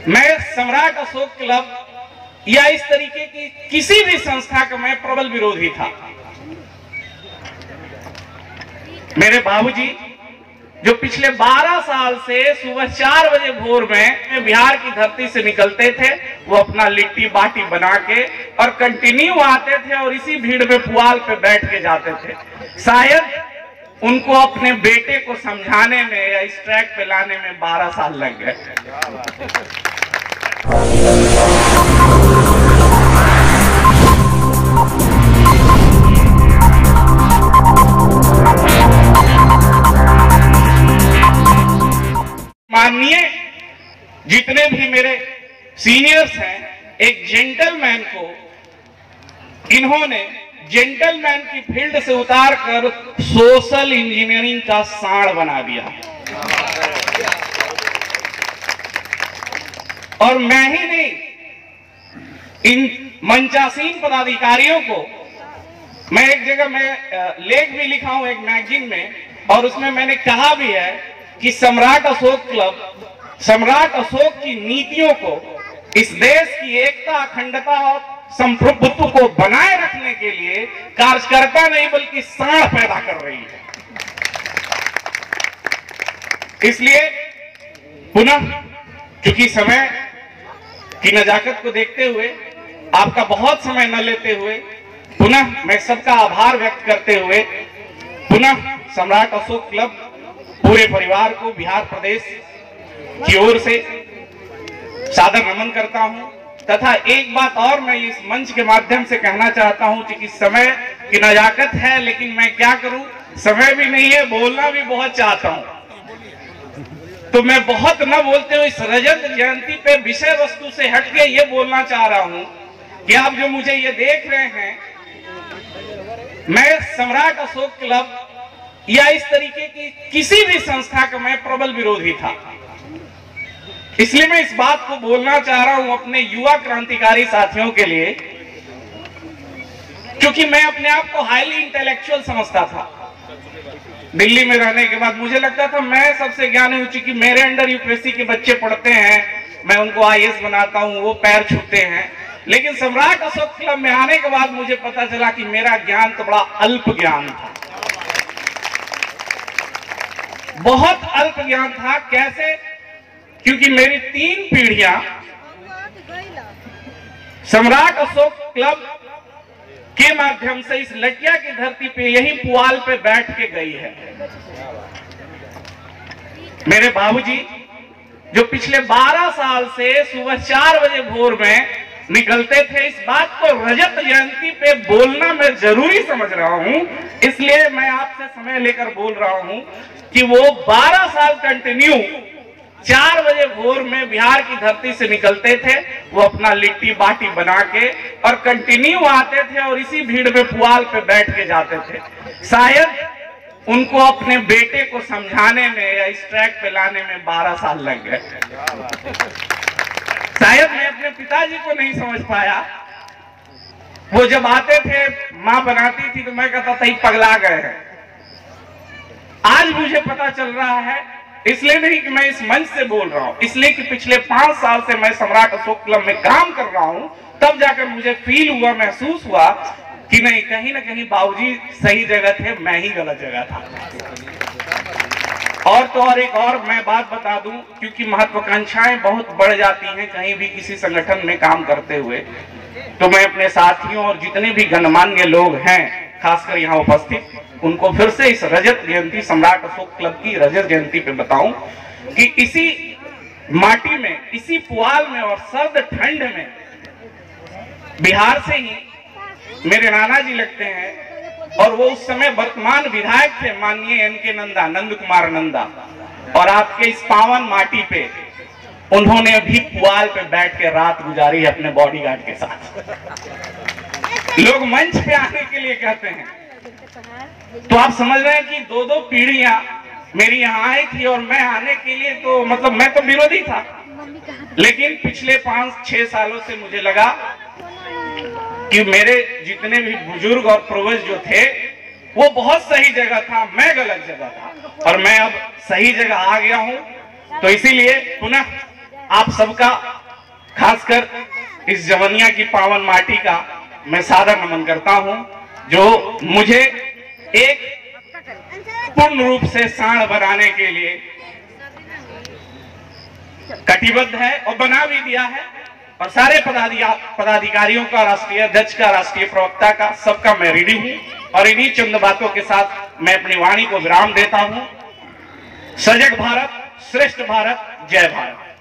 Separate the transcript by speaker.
Speaker 1: मैं सम्राट अशोक क्लब या इस तरीके की किसी भी संस्था का मैं प्रबल विरोधी था। मेरे बाबूजी जो पिछले 12 साल से सुबह 4 बजे भोर में बिहार की धरती से निकलते थे, वो अपना लिट्टी बाटी बना के और कंटिन्यू आते थे और इसी भीड़ में पुआल पे बैठ के जाते थे। शायद उनको अपने बेटे को समझाने में या इस ट्रैक पे लाने में 12 साल लग गए। माननीय जितने भी मेरे सीनियर्स हैं, एक जेंटलमैन को इन्होंने जेंटलमैन की फील्ड से उतार कर सोशल इंजीनियरिंग का सांड बना दिया। और मैं ही नहीं, इन मंचासीन पदाधिकारियों को मैं एक जगह में लेख भी लिखा हूं एक मैगजीन में, और उसमें मैंने कहा भी है कि सम्राट अशोक क्लब सम्राट अशोक की नीतियों को इस देश की एकता, अखंडता और संप्रभुत्व को बनाए रखने के लिए कार्यकर्ता नहीं बल्कि सांड पैदा कर रही है। इसलिए पुनः चूंकि समय की नजाकत को देखते हुए, आपका बहुत समय न लेते हुए, पुनः मैं सबका आभार व्यक्त करते हुए पुनः सम्राट अशोक क्लब पूरे परिवार को बिहार प्रदेश की ओर से सादर नमन करता हूं। तथा एक बात और मैं इस मंच के माध्यम से कहना चाहता हूं कि समय की नजाकत है, लेकिन मैं क्या करूं, समय भी नहीं है, बोलना भी बहुत चाहता हूं, तो मैं बहुत न बोलते हुए इस रजत जयंती पे विषय वस्तु से हटके ये बोलना चाह रहा हूं कि आप जो मुझे ये देख रहे हैं, मैं सम्राट अशोक क्लब या इस तरीके की किसी भी संस्था का मैं प्रबल विरोधी था। इसलिए मैं इस बात को बोलना चाह रहा हूं अपने युवा क्रांतिकारी साथियों के लिए, क्योंकि मैं अपने आप को हाईली इंटेलेक्चुअल समझता था। दिल्ली में रहने के बाद मुझे लगता था मैं सबसे ज्ञानी हूं, चूंकि मेरे अंडर यूपीएससी के बच्चे पढ़ते हैं, मैं उनको आईएएस बनाता हूं, वो पैर छूते हैं। लेकिन सम्राट अशोक क्लब में आने के बाद मुझे पता चला कि मेरा ज्ञान तो बड़ा अल्प ज्ञान था, बहुत अल्प ज्ञान था। कैसे? क्योंकि मेरी 3 पीढ़ियां सम्राट अशोक क्लब के माध्यम से इस लटिया की धरती पे यही पुआल पे बैठ के गई है। मेरे बाबूजी जो पिछले 12 साल से सुबह 4 बजे भोर में निकलते थे, इस बात को रजत जयंती पे बोलना मैं जरूरी समझ रहा हूं, इसलिए मैं आपसे समय लेकर बोल रहा हूं कि वो 12 साल कंटिन्यू 4 बजे भोर में बिहार की धरती से निकलते थे, वो अपना लिट्टी बाटी बना के और कंटिन्यू आते थे और इसी भीड़ में पुआल पे बैठ के जाते थे। शायद उनको अपने बेटे को समझाने में या इस ट्रैक पे लाने में 12 साल लग गए। शायद मैं अपने पिताजी को नहीं समझ पाया। वो जब आते थे, माँ बनाती थी तो मैं कहता था ये पगला गए हैं। आज मुझे पता चल रहा है, इसलिए नहीं कि मैं इस मंच से बोल रहा हूं, इसलिए कि पिछले 5 साल से मैं सम्राट अशोक क्लब में काम कर रहा हूं, तब जाकर मुझे फील हुआ, महसूस हुआ कि नहीं, कहीं ना कहीं बाबूजी सही जगह थे, मैं ही गलत जगह था। और तो और एक और मैं बात बता दूं, क्योंकि महत्वाकांक्षाएं बहुत बढ़ जाती हैं कहीं भी किसी संगठन में काम करते हुए, तो मैं अपने साथियों और जितने भी गणमान्य लोग हैं, खासकर यहाँ उपस्थित, उनको फिर से इस रजत जयंती, सम्राट अशोक क्लब की रजत जयंती पे बताऊं कि इसी माटी में, इसी पुआल में और सर्द ठंड में बिहार से ही मेरे नाना जी लगते हैं, और वो उस समय वर्तमान विधायक थे माननीय एनके नंदा, नंद कुमार नंदा, और आपके इस पावन माटी पे उन्होंने भी पुआल पे बैठ के रात गुजारी है अपने बॉडीगार्ड के साथ। लोग मंच पे आने के लिए कहते हैं, तो आप समझ रहे हैं कि 2-2 पीढ़ियां मेरी यहाँ आई थी और मैं आने के लिए तो मतलब मैं तो विरोधी था, लेकिन पिछले 5-6 सालों से मुझे लगा कि मेरे जितने भी बुजुर्ग और पूर्वज जो थे वो बहुत सही जगह था, मैं गलत जगह था, और मैं अब सही जगह आ गया हूं। तो इसीलिए पुनः आप सबका, खासकर इस जवनिया की पावन माटी का मैं सादर नमन करता हूं, जो मुझे एक पूर्ण रूप से सांड बनाने के लिए कटिबद्ध है और बना भी दिया है। और सारे पदाधिकारियों का, राष्ट्रीय अध्यक्ष का, राष्ट्रीय प्रवक्ता का, सबका मैं ऋणी हूं। और इन्हीं चंद बातों के साथ मैं अपनी वाणी को विराम देता हूं। सजग भारत, श्रेष्ठ भारत, जय भारत।